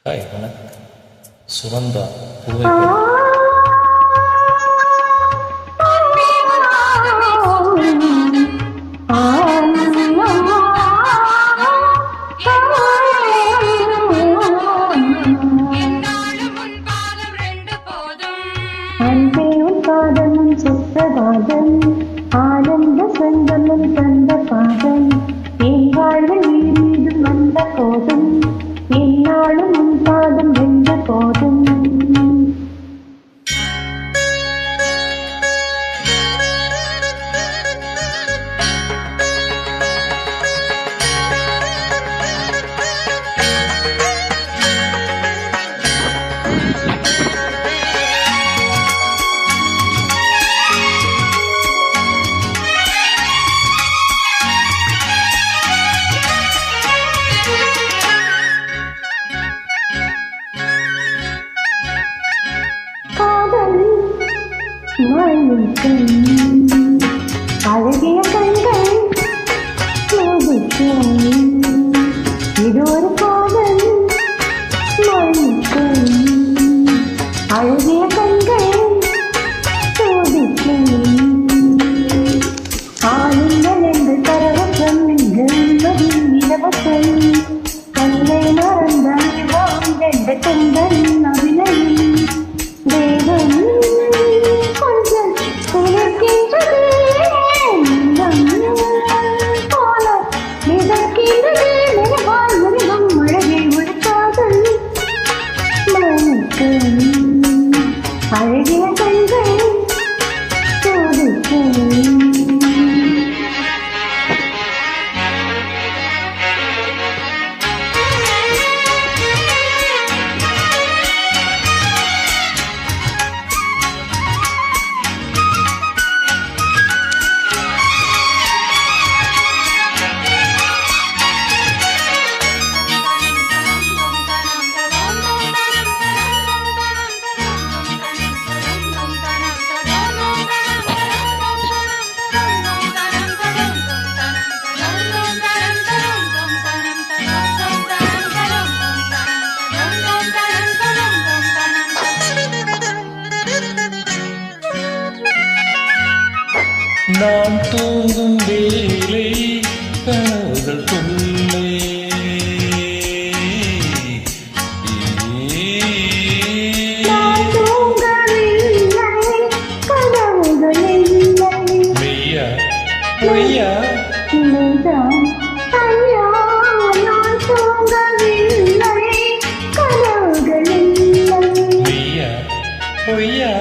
Hi வணக்கம். சுனந்தா புதுவை பாதமும் சுத்தபாதம் ஆனந்த சங்கமும் தந்த பாதம் என் வாழ்வில் மீது வந்த போதும் என்னாலும் உன் பாதம் வென்ற போதும் அழகிய கண்கள் இது ஒரு காதல் அழகிய கண்கள் ஆளுங்கள் என்று பரவசம் இலவசம் கண்ணை மறந்தாய் வாழ்ந்த கண்கள் அபிநயம் தேவன் அழகிய கண்கள் நான் தூங்கும் வேலை கனவுகள் தொல்லை மெய்யா பொய்யா மெய்யா பொய்யா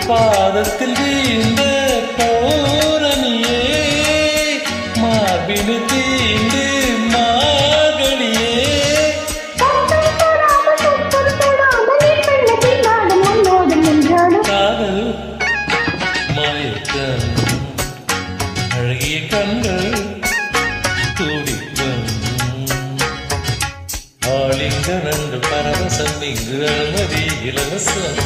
பாதத்தில் தீர்ந்த பௌரணியே மார்பினு தீண்டு மார்கழியே காதல் மயக்கம் அழகிய கண்கள் துடிக்கும் ஆலிங்கனங்கள் பரவசம் இங்கு அனுமதி இலவசம்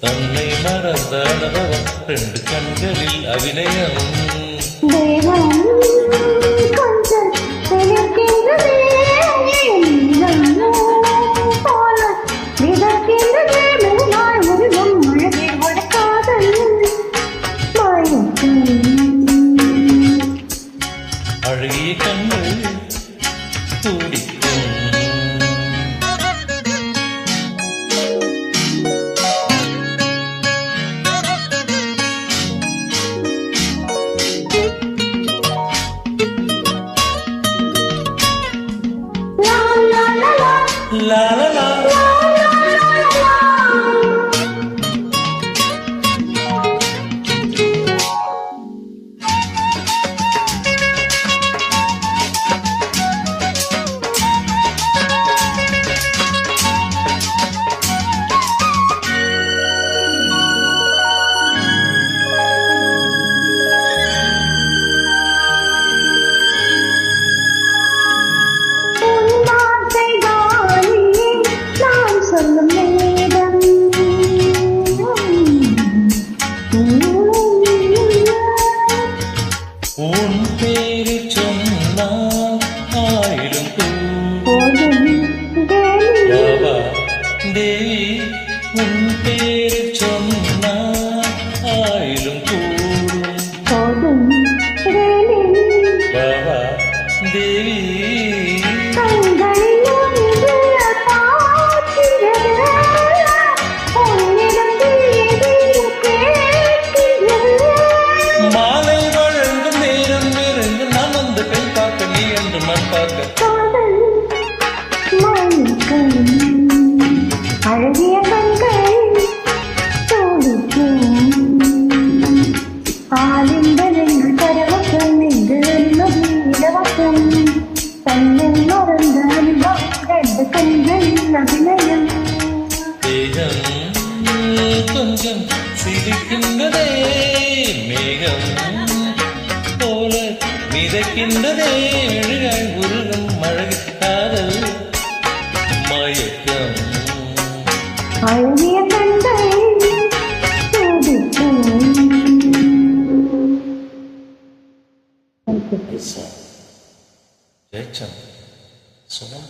தன்னை மறந்த அனுபவம் ரெண்டு கண்களில் அபிநயம் அழகிய கண்கள் துடிக்கும் la la la தேவி கண்களில் ஒன்று பார்க்கிறது, உன்னிடம் தேடி கேட்கிறது. மாலை வழங்கும் நேரம் நெருங்கும் நான் அந்த பெண் பார்க்க நீ என்று மண் பார்க்க காதல் மயக்கம், அழகிய கண்கள் துடிக்கும். ஆலிங்கனென்று பரவசம் என்று அனுமதி இலவசம். தன்னை மறந்த அனுபவம் ரெண்டு கண்கள் அபிநயம். தேகம் கொஞ்சம் சிரிக்கின்றதே, மேகம் போல மிதக்கின்றதே, எழுகாய் உருகும் மழகு காதல் மயக்கம். அழகிய கண்கள் துடிக்கும். ஜெயச்சந்த் சுமன்